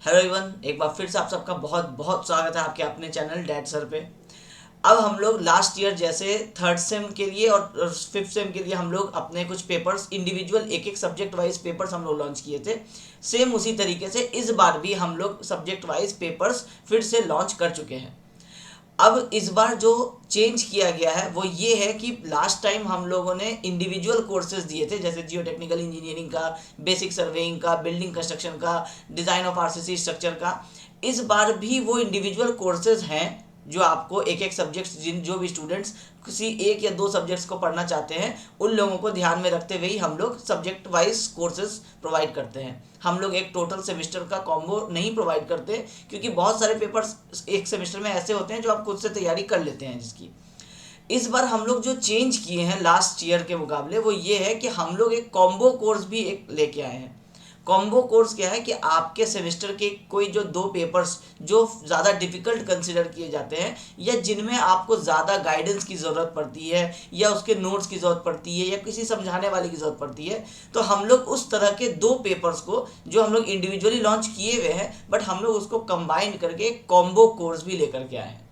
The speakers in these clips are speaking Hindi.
हेलो एवरीवन, एक बार फिर से आप सबका बहुत बहुत स्वागत है आपके अपने चैनल डैड सर पे। अब हम लोग लास्ट ईयर जैसे थर्ड सेम के लिए और फिफ्थ सेम के लिए हम लोग अपने कुछ पेपर्स इंडिविजुअल एक एक सब्जेक्ट वाइज पेपर्स हम लोग लॉन्च किए थे। सेम उसी तरीके से इस बार भी हम लोग सब्जेक्ट वाइज पेपर्स फिर से लॉन्च कर चुके हैं। अब इस बार जो चेंज किया गया है वो ये है कि लास्ट टाइम हम लोगों ने इंडिविजुअल कोर्सेज दिए थे, जैसे जियो टेक्निकल इंजीनियरिंग का, बेसिक सर्वेइंग का, बिल्डिंग कंस्ट्रक्शन का, डिज़ाइन ऑफ आरसीसी स्ट्रक्चर का। इस बार भी वो इंडिविजुअल कोर्सेज हैं जो आपको एक एक सब्जेक्ट्स जिन जो भी स्टूडेंट्स किसी एक या दो सब्जेक्ट्स को पढ़ना चाहते हैं उन लोगों को ध्यान में रखते हुए ही हम लोग सब्जेक्ट वाइज कोर्सेज प्रोवाइड करते हैं। हम लोग एक टोटल सेमेस्टर का कॉम्बो नहीं प्रोवाइड करते, क्योंकि बहुत सारे पेपर्स एक सेमेस्टर में ऐसे होते हैं जो आप खुद से तैयारी कर लेते हैं जिसकी। इस बार हम लोग जो चेंज किए हैं लास्ट ईयर के मुकाबले वो ये है कि हम लोग एक कॉम्बो कोर्स भी एक लेके आए हैं। कॉम्बो कोर्स क्या है कि आपके सेमेस्टर के कोई जो दो पेपर्स जो ज़्यादा डिफिकल्ट कंसिडर किए जाते हैं या जिनमें आपको ज़्यादा गाइडेंस की ज़रूरत पड़ती है या उसके नोट्स की ज़रूरत पड़ती है या किसी समझाने वाले की ज़रूरत पड़ती है, तो हम लोग उस तरह के दो पेपर्स को जो हम लोग इंडिविजुअली लॉन्च किए हुए हैं बट हम लोग उसको कंबाइन करके एक कॉम्बो कोर्स भी लेकर के आए हैं।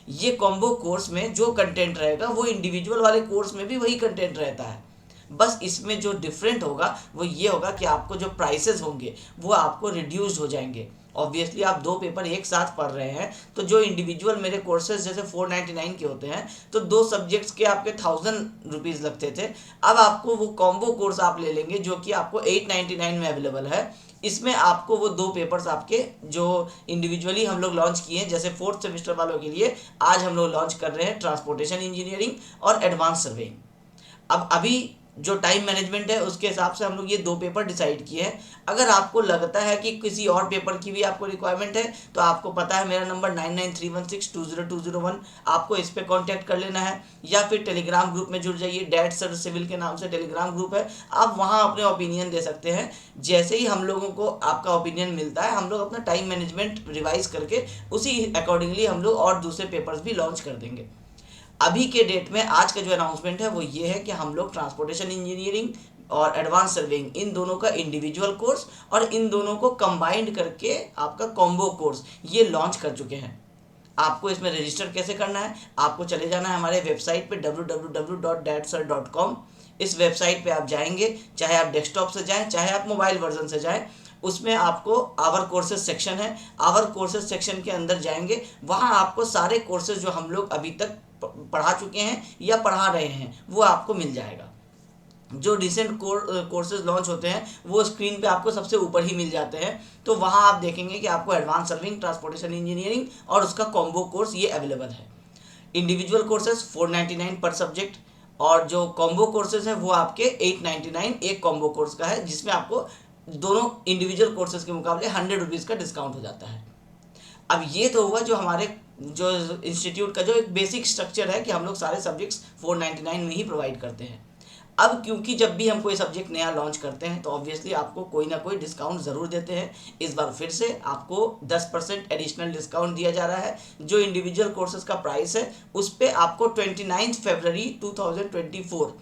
ये कॉम्बो कोर्स में जो कंटेंट रहेगा वो इंडिविजुअल वाले कोर्स में भी वही कंटेंट रहता है। बस इसमें जो डिफरेंट होगा वो ये होगा कि आपको जो प्राइसेस होंगे वो आपको रिड्यूस्ड हो जाएंगे। ऑब्वियसली आप दो पेपर एक साथ पढ़ रहे हैं तो जो इंडिविजुअल मेरे कोर्सेज जैसे 499 के होते हैं तो दो सब्जेक्ट्स के आपके 1000 रुपीज़ लगते थे। अब आपको वो कॉम्बो कोर्स आप ले लेंगे जो कि आपको 899 में अवेलेबल है। इसमें आपको वो दो पेपर्स आपके जो इंडिविजुअली हम लोग लॉन्च किए हैं, जैसे फोर्थ सेमेस्टर वालों के लिए आज हम लोग लॉन्च कर रहे हैं ट्रांसपोर्टेशन इंजीनियरिंग और एडवांस सर्वेइंग। अब अभी जो टाइम मैनेजमेंट है उसके हिसाब से हम लोग ये दो पेपर डिसाइड किए हैं। अगर आपको लगता है कि किसी और पेपर की भी आपको रिक्वायरमेंट है तो आपको पता है मेरा नंबर 9931620201, आपको इस पर कांटेक्ट कर लेना है या फिर टेलीग्राम ग्रुप में जुड़ जाइए। डैड सर सिविल के नाम से टेलीग्राम ग्रुप है, आप वहाँ अपने ओपिनियन दे सकते हैं। जैसे ही हम लोगों को आपका ओपिनियन मिलता है हम लोग अपना टाइम मैनेजमेंट रिवाइज करके उसी अकॉर्डिंगली हम लोग और दूसरे पेपर्स भी लॉन्च कर देंगे। अभी के डेट में आज का जो अनाउंसमेंट है वो ये है कि हम लोग ट्रांसपोर्टेशन इंजीनियरिंग और एडवांस सर्वेइंग इन दोनों का इंडिविजुअल कोर्स और इन दोनों को कंबाइंड करके आपका कॉम्बो कोर्स ये लॉन्च कर चुके हैं। आपको इसमें रजिस्टर कैसे करना है, आपको चले जाना है हमारे वेबसाइट पे www.dadsir.com। इस वेबसाइट पे आप जाएंगे, चाहे आप डेस्कटॉप से जाएं चाहे आप मोबाइल वर्जन से जाएं, उसमें आपको आवर कोर्सेज सेक्शन है। आवर कोर्सेज सेक्शन के अंदर जाएंगे, वहाँ आपको सारे कोर्सेज जो हम लोग अभी तक पढ़ा चुके हैं या पढ़ा रहे हैं वो आपको मिल जाएगा। जो रिसेंट कोर्सेज लॉन्च होते हैं वो स्क्रीन पे आपको सबसे ऊपर ही मिल जाते हैं। तो वहाँ आप देखेंगे कि आपको एडवांस सर्विंग, ट्रांसपोर्टेशन इंजीनियरिंग और उसका कॉम्बो कोर्स ये अवेलेबल है। इंडिविजुअल कोर्सेज 499 पर सब्जेक्ट और जो कॉम्बो कोर्सेज है वो आपके 899 एक कॉम्बो कोर्स का है, जिसमें आपको दोनों इंडिविजुअल कोर्सेज के मुकाबले 100 रुपीज़ का डिस्काउंट हो जाता है। अब ये तो हुआ जो हमारे जो इंस्टीट्यूट का जो एक बेसिक स्ट्रक्चर है कि हम लोग सारे सब्जेक्ट्स 499 में ही प्रोवाइड करते हैं। अब क्योंकि जब भी हम कोई सब्जेक्ट नया लॉन्च करते हैं तो ऑब्वियसली आपको कोई ना कोई डिस्काउंट ज़रूर देते हैं। इस बार फिर से आपको 10% एडिशनल डिस्काउंट दिया जा रहा है। जो इंडिविजुअल कोर्सेज का प्राइस है उस पर आपको 29 फरवरी 2024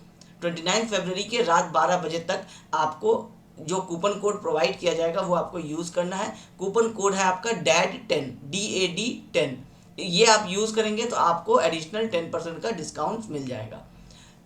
29 फरवरी के रात 12 बजे तक आपको जो कूपन कोड प्रोवाइड किया जाएगा वो आपको यूज़ करना है। कूपन कोड है आपका DAD10 DAD10। ये आप यूज़ करेंगे तो आपको एडिशनल 10% का डिस्काउंट मिल जाएगा।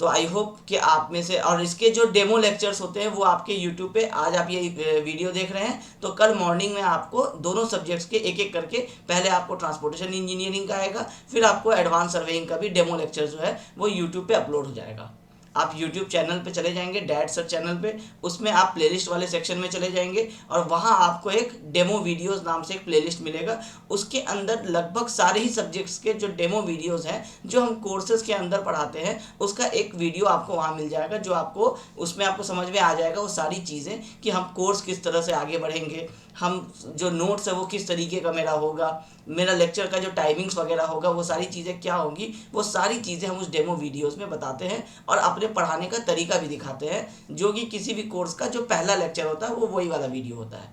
तो आई होप कि आप में से, और इसके जो डेमो लेक्चर्स होते हैं वो आपके यूट्यूब पे आज आप ये वीडियो देख रहे हैं तो कल मॉर्निंग में आपको दोनों सब्जेक्ट्स के एक एक करके, पहले आपको ट्रांसपोर्टेशन इंजीनियरिंग का आएगा, फिर आपको एडवांस सर्वेइंग का भी डेमो लेक्चर जो है वो यूट्यूब पे अपलोड हो जाएगा। आप यूट्यूब चैनल पे चले जाएंगे, डैड सर चैनल पे, उसमें आप प्लेलिस्ट वाले सेक्शन में चले जाएंगे और वहाँ आपको एक डेमो वीडियोस नाम से एक प्लेलिस्ट मिलेगा। उसके अंदर लगभग सारे ही सब्जेक्ट्स के जो डेमो वीडियोस हैं जो हम कोर्सेज के अंदर पढ़ाते हैं उसका एक वीडियो आपको वहाँ मिल जाएगा, जो आपको उसमें आपको समझ में आ जाएगा वो सारी चीज़ें कि हम कोर्स किस तरह से आगे बढ़ेंगे, हम जो नोट्स है वो किस तरीके का मेरा होगा, मेरा लेक्चर का जो टाइमिंग्स वगैरह होगा वो सारी चीज़ें क्या होंगी, वो सारी चीज़ें हम उस डेमो वीडियोस में बताते हैं और अपने पढ़ाने का तरीका भी दिखाते हैं। जो कि किसी भी कोर्स का जो पहला लेक्चर होता है वो वही वाला वीडियो होता है,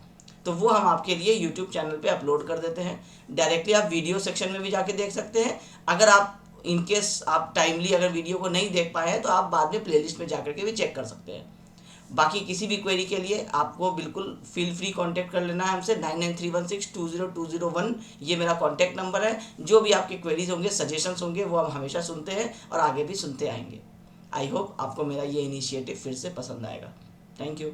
तो वो हम आपके लिए यूट्यूब चैनल पे अपलोड कर देते हैं। डायरेक्टली आप वीडियो सेक्शन में भी जाके देख सकते हैं। अगर आप इनकेस आप टाइमली अगर वीडियो को नहीं देख पाए हैं तो आप बाद में प्लेलिस्ट में जाकर के भी चेक कर सकते हैं। बाकी किसी भी क्वेरी के लिए आपको बिल्कुल फील फ्री कांटेक्ट कर लेना है हमसे। 9931620201 ये मेरा कांटेक्ट नंबर है। जो भी आपके क्वेरीज होंगे, सजेशंस होंगे, वो हम हमेशा सुनते हैं और आगे भी सुनते आएंगे। आई होप आपको मेरा ये इनिशिएटिव फिर से पसंद आएगा। Thank you.